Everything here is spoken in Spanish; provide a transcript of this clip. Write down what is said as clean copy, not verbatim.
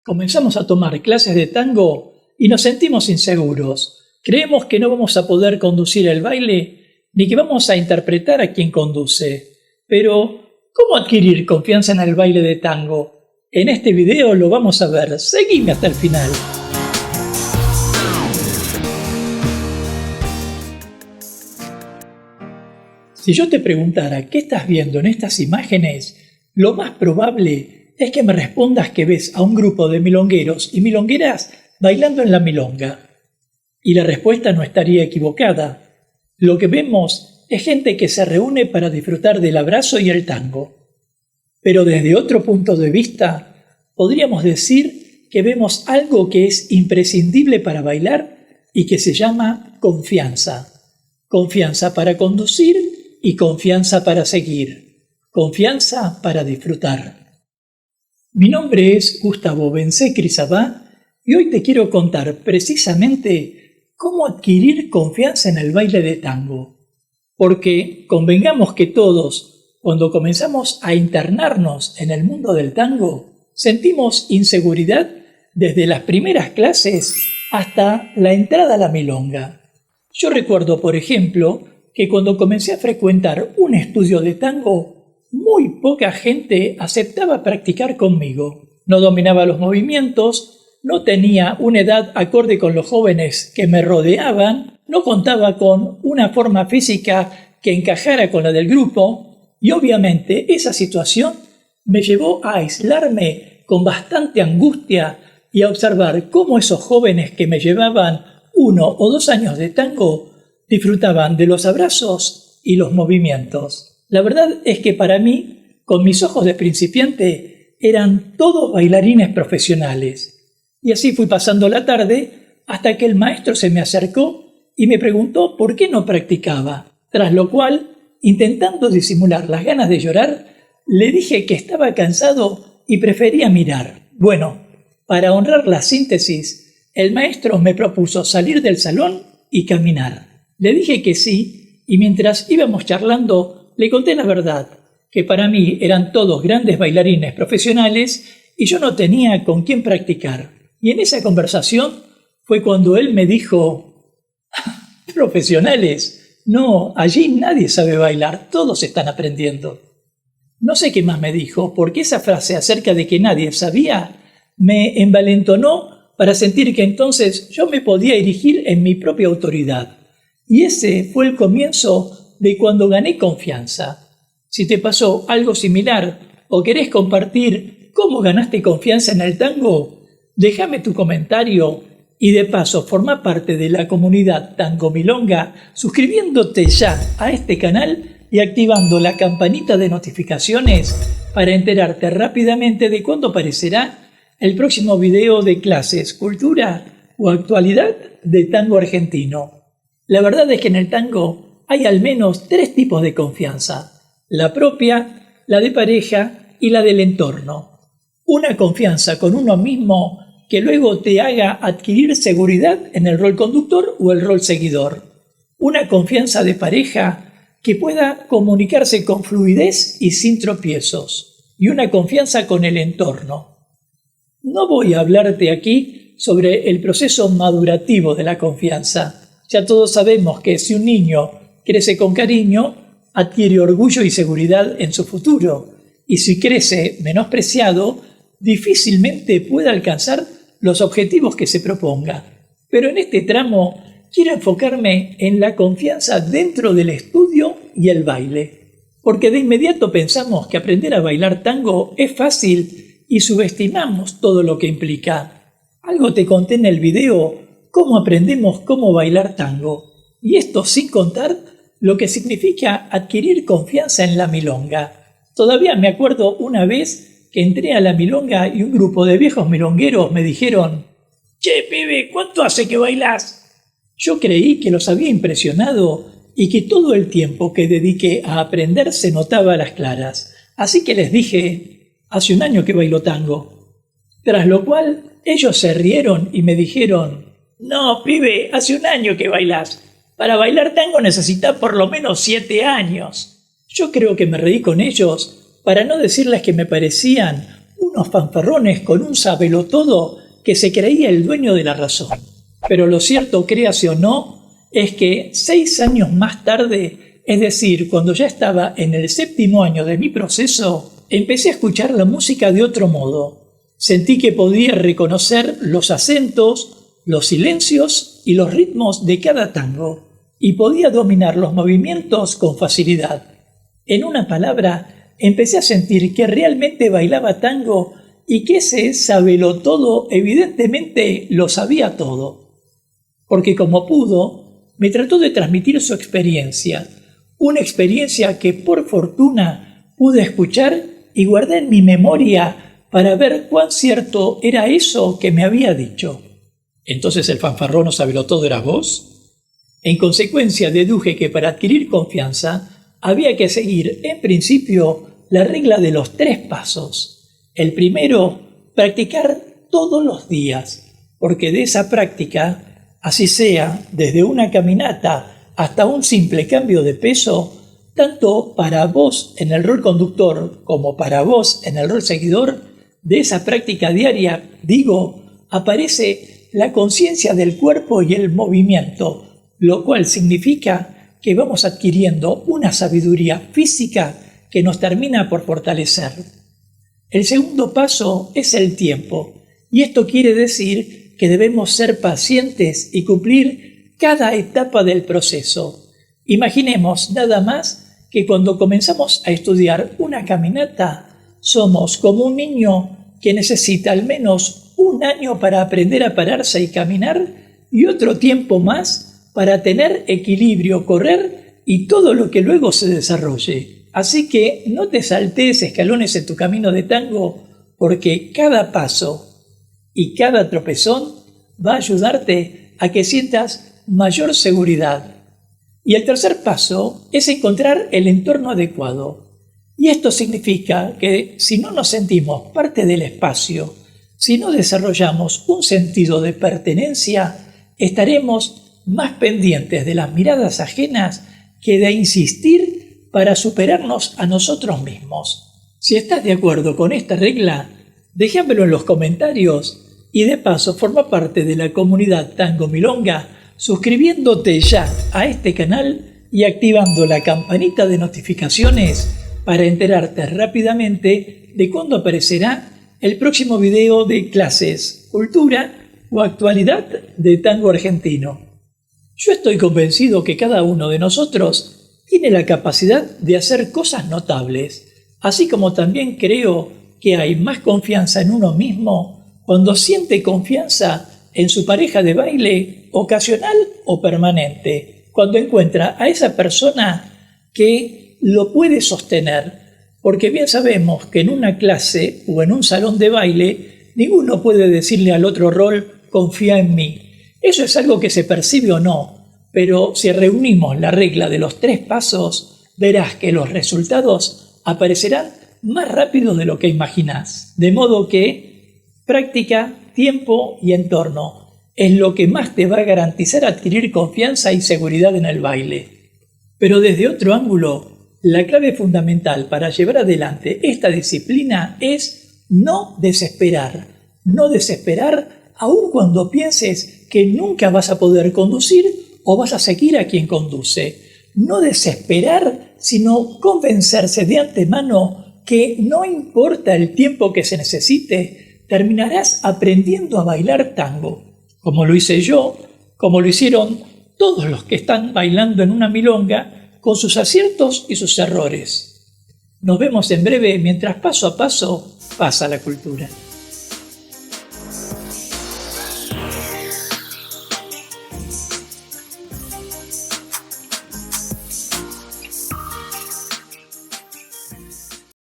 Comenzamos a tomar clases de tango y nos sentimos inseguros. Creemos que no vamos a poder conducir el baile ni que vamos a interpretar a quien conduce. Pero, ¿cómo adquirir confianza en el baile de tango? En este video lo vamos a ver. Seguime hasta el final. Si yo te preguntara qué estás viendo en estas imágenes, lo más probable es que me respondas que ves a un grupo de milongueros y milongueras bailando en la milonga. Y la respuesta no estaría equivocada. Lo que vemos es gente que se reúne para disfrutar del abrazo y el tango. Pero desde otro punto de vista, podríamos decir que vemos algo que es imprescindible para bailar y que se llama confianza. Confianza para conducir y confianza para seguir. Confianza para disfrutar. Mi nombre es Gustavo Bensé Crisabá y hoy te quiero contar precisamente cómo adquirir confianza en el baile de tango. Porque convengamos que todos, cuando comenzamos a internarnos en el mundo del tango, sentimos inseguridad desde las primeras clases hasta la entrada a la milonga. Yo recuerdo, por ejemplo, que cuando comencé a frecuentar un estudio de tango, muy poca gente aceptaba practicar conmigo. No dominaba los movimientos, no tenía una edad acorde con los jóvenes que me rodeaban, no contaba con una forma física que encajara con la del grupo y obviamente esa situación me llevó a aislarme con bastante angustia y a observar cómo esos jóvenes que me llevaban 1 o 2 años de tango disfrutaban de los abrazos y los movimientos. La verdad es que para mí, con mis ojos de principiante, eran todos bailarines profesionales. Y así fui pasando la tarde hasta que el maestro se me acercó y me preguntó por qué no practicaba. Tras lo cual, intentando disimular las ganas de llorar, le dije que estaba cansado y prefería mirar. Bueno, para honrar la síntesis, el maestro me propuso salir del salón y caminar. Le dije que sí, y mientras íbamos charlando, le conté la verdad, que para mí eran todos grandes bailarines profesionales y yo no tenía con quién practicar. Y en esa conversación fue cuando él me dijo: «¿Profesionales? No, allí nadie sabe bailar, todos están aprendiendo». No sé qué más me dijo, porque esa frase acerca de que nadie sabía me envalentonó para sentir que entonces yo me podía erigir en mi propia autoridad. Y ese fue el comienzo de cuando gané confianza. Si te pasó algo similar o querés compartir cómo ganaste confianza en el tango, déjame tu comentario y de paso forma parte de la comunidad Tango Milonga suscribiéndote ya a este canal y activando la campanita de notificaciones para enterarte rápidamente de cuándo aparecerá el próximo video de clases, cultura o actualidad del tango argentino. La verdad es que en el tango hay al menos 3 tipos de confianza: la propia, la de pareja y la del entorno. Una confianza con uno mismo que luego te haga adquirir seguridad en el rol conductor o el rol seguidor. Una confianza de pareja que pueda comunicarse con fluidez y sin tropiezos. Y una confianza con el entorno. No voy a hablarte aquí sobre el proceso madurativo de la confianza. Ya todos sabemos que si un niño crece con cariño, adquiere orgullo y seguridad en su futuro. Y si crece menospreciado, difícilmente puede alcanzar los objetivos que se proponga. Pero en este tramo quiero enfocarme en la confianza dentro del estudio y el baile. Porque de inmediato pensamos que aprender a bailar tango es fácil y subestimamos todo lo que implica. Algo te conté en el video, cómo aprendemos cómo bailar tango. Y esto sin contar lo que significa adquirir confianza en la milonga. Todavía me acuerdo una vez que entré a la milonga y un grupo de viejos milongueros me dijeron: «Che, pibe, ¿cuánto hace que bailás?». Yo creí que los había impresionado y que todo el tiempo que dediqué a aprender se notaba a las claras. Así que les dije: «Hace 1 año que bailo tango». Tras lo cual ellos se rieron y me dijeron: «No, pibe, hace 1 año que bailás. Para bailar tango necesitas por lo menos 7 años». Yo creo que me reí con ellos para no decirles que me parecían unos fanfarrones con un sabelotodo que se creía el dueño de la razón. Pero lo cierto, créase o no, es que 6 años más tarde, es decir, cuando ya estaba en el 7º año de mi proceso, empecé a escuchar la música de otro modo. Sentí que podía reconocer los acentos, los silencios y los ritmos de cada tango, y podía dominar los movimientos con facilidad. En una palabra, empecé a sentir que realmente bailaba tango y que ese sabelotodo evidentemente lo sabía todo. Porque como pudo, me trató de transmitir su experiencia, una experiencia que por fortuna pude escuchar y guardé en mi memoria para ver cuán cierto era eso que me había dicho. ¿Entonces el fanfarrón o sabelotodo eras vos? En consecuencia, deduje que para adquirir confianza había que seguir, en principio, la regla de los 3 pasos. El primero, practicar todos los días, porque de esa práctica, así sea desde una caminata hasta un simple cambio de peso, tanto para vos en el rol conductor como para vos en el rol seguidor, de esa práctica diaria, aparece la conciencia del cuerpo y el movimiento, lo cual significa que vamos adquiriendo una sabiduría física que nos termina por fortalecer. El segundo paso es el tiempo, y esto quiere decir que debemos ser pacientes y cumplir cada etapa del proceso. Imaginemos nada más que cuando comenzamos a estudiar una caminata, somos como un niño que necesita al menos 1 año para aprender a pararse y caminar y otro tiempo más para tener equilibrio, correr y todo lo que luego se desarrolle. Así que no te saltes escalones en tu camino de tango, porque cada paso y cada tropezón va a ayudarte a que sientas mayor seguridad. Y el tercer paso es encontrar el entorno adecuado. Y esto significa que si no nos sentimos parte del espacio, si no desarrollamos un sentido de pertenencia, estaremos más pendientes de las miradas ajenas que de insistir para superarnos a nosotros mismos. Si estás de acuerdo con esta regla, déjamelo en los comentarios y de paso forma parte de la comunidad Tango Milonga suscribiéndote ya a este canal y activando la campanita de notificaciones para enterarte rápidamente de cuándo aparecerá el próximo video de clases, cultura o actualidad de tango argentino. Yo estoy convencido que cada uno de nosotros tiene la capacidad de hacer cosas notables, así como también creo que hay más confianza en uno mismo cuando siente confianza en su pareja de baile ocasional o permanente, cuando encuentra a esa persona que lo puede sostener, porque bien sabemos que en una clase o en un salón de baile ninguno puede decirle al otro rol confía en mí. Eso es algo que se percibe o no, pero si reunimos la regla de los 3 pasos, verás que los resultados aparecerán más rápido de lo que imaginás. De modo que práctica, tiempo y entorno es lo que más te va a garantizar adquirir confianza y seguridad en el baile. Pero desde otro ángulo, la clave fundamental para llevar adelante esta disciplina es no desesperar. No desesperar aun cuando pienses que nunca vas a poder conducir o vas a seguir a quien conduce. No desesperar, sino convencerse de antemano que no importa el tiempo que se necesite, terminarás aprendiendo a bailar tango, como lo hice yo, como lo hicieron todos los que están bailando en una milonga, con sus aciertos y sus errores. Nos vemos en breve mientras paso a paso pasa la cultura.